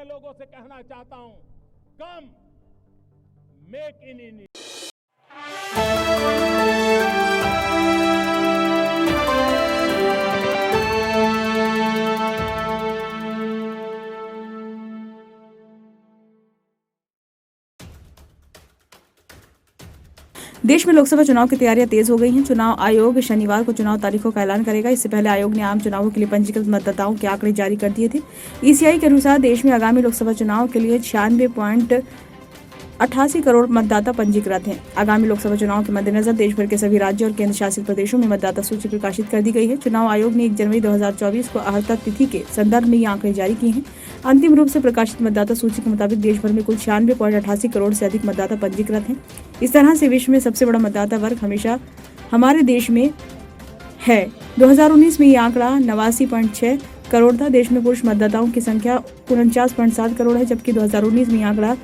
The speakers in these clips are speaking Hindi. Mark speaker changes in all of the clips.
Speaker 1: लोगों से कहना चाहता हूं, कम मेक इन इंडिया।
Speaker 2: देश में लोकसभा चुनाव की तैयारियां तेज हो गई हैं। चुनाव आयोग शनिवार को चुनाव तारीखों का ऐलान करेगा। इससे पहले आयोग ने आम चुनावों के लिए पंजीकृत मतदाताओं के आंकड़े जारी कर दिए थे। ईसीआई के अनुसार देश में आगामी लोकसभा चुनाव के लिए 96.88 करोड़ मतदाता पंजीकृत हैं। आगामी लोकसभा चुनाव के मद्देनजर देश भर के सभी राज्यों और केंद्र शासित प्रदेशों में मतदाता सूची प्रकाशित कर दी गई है। चुनाव आयोग ने 1 जनवरी 2024 को आहर्ता तिथि के संदर्भ में ये आंकड़े जारी किए हैं। अंतिम रूप से प्रकाशित मतदाता सूची के मुताबिक देश भर में कुल 96.88 करोड़ से अधिक मतदाता पंजीकृत हैं। इस तरह से विश्व में सबसे बड़ा मतदाता वर्ग हमेशा हमारे देश में है। 2019 में ये आंकड़ा 89.6 करोड़ था। देश में पुरुष मतदाताओं की संख्या 49.7 करोड़ है, जबकि 2019 में ये आंकड़ा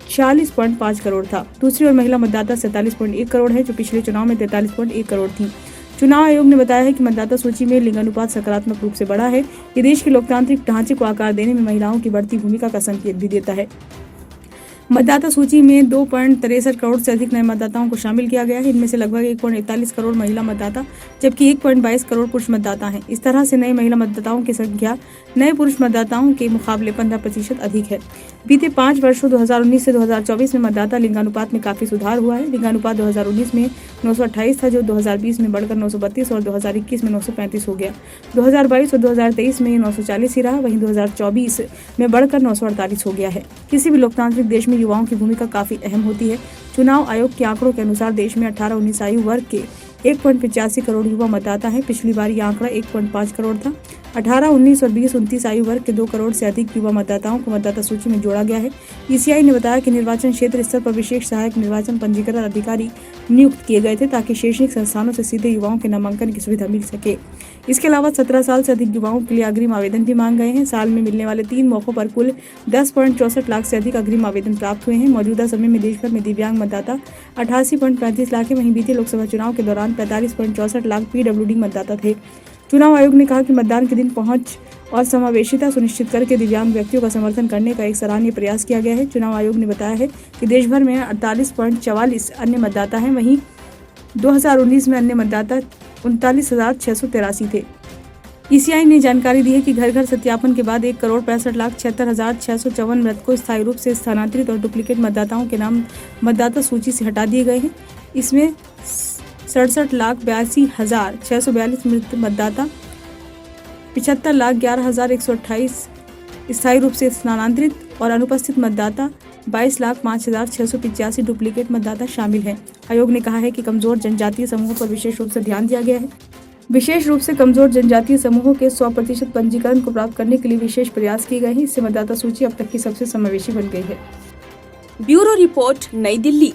Speaker 2: 40.5 करोड़ था। दूसरी ओर महिला मतदाता 47.1 करोड़ है, जो पिछले चुनाव में 43.1 करोड़ थी। चुनाव आयोग ने बताया है कि मतदाता सूची में लिंगानुपात सकारात्मक रूप से बढ़ा है। ये देश के लोकतांत्रिक ढांचे को आकार देने में महिलाओं की बढ़ती भूमिका का संकेत भी देता है। मतदाता सूची में 2.63 करोड़ से अधिक नए मतदाताओं को शामिल किया गया है। इनमें से लगभग 1.41 करोड़ महिला मतदाता, जबकि 1.22 करोड़ पुरुष मतदाता हैं। इस तरह से नए महिला मतदाताओं की संख्या नए पुरुष मतदाताओं के मुकाबले 15% अधिक है। बीते 5 वर्षों 2019 से 2024 में मतदाता लिंगानुपात में काफी सुधार हुआ है। लिंगानुपात 2019 में 928 था, जो 2020 में बढ़कर 932 और 2021 में 935 हो गया। 2022 और 2023 में 940 ही रहा, वहीं 2024 में बढ़कर 948 हो गया है। किसी भी लोकतांत्रिक देश में युवाओं की भूमिका काफी अहम होती है। चुनाव आयोग के आंकड़ों के अनुसार देश में 18-19 आयु वर्ग के 1.85 करोड़ युवा मतदाता हैं। पिछली बार यह आंकड़ा 1.5 करोड़ था। 18, 19 और 20-29 आयु वर्ग के 2 करोड़ से अधिक युवा मतदाताओं को मतदाता सूची में जोड़ा गया है। ईसीआई ने बताया कि निर्वाचन क्षेत्र स्तर पर विशेष सहायक निर्वाचन पंजीकरण अधिकारी नियुक्त किए गए थे, ताकि शैक्षणिक संस्थानों से सीधे युवाओं के नामांकन की सुविधा मिल सके। इसके अलावा 17 साल से अधिक युवाओं के लिए अग्रिम आवेदन भी मांग गए हैं। साल में मिलने वाले 3 मौकों पर कुल 10.64 लाख से अधिक अग्रिम आवेदन प्राप्त हुए हैं। मौजूदा समय में देश भर में दिव्यांग मतदाता 88.35 लाख है। वहीं बीते लोकसभा चुनाव के दौरान 45.64 लाख पीडब्ल्यूडी मतदाता थे। चुनाव आयोग ने कहा कि मतदान के दिन पहुंच और समावेशिता सुनिश्चित करके दिव्यांग व्यक्तियों का समर्थन करने का एक सराहनीय प्रयास किया गया है। चुनाव आयोग ने बताया है कि देश भर में 48.44 अन्य मतदाता हैं। वहीं 2019 में अन्य मतदाता 39,683 थे। ईसीआई ने जानकारी दी है कि घर घर सत्यापन के बाद 1,65,76,654 मृतकों स्थायी रूप से स्थानांतरित और डुप्लीकेट मतदाताओं के नाम मतदाता सूची से हटा दिए गए हैं। इसमें 67,82,642 मृत मतदाता, 75,11,128 स्थायी रूप से स्थानांतरित और अनुपस्थित मतदाता, 22,05,685 डुप्लीकेट मतदाता शामिल हैं। आयोग ने कहा है कि कमजोर जनजातीय समूहों पर विशेष रूप से ध्यान दिया गया है। विशेष रूप से कमजोर जनजातीय समूहों के 100% पंजीकरण को प्राप्त करने के लिए विशेष प्रयास किए गए हैं। इससे मतदाता सूची अब तक की सबसे समावेशी बन गई है।
Speaker 3: ब्यूरो रिपोर्ट, नई दिल्ली।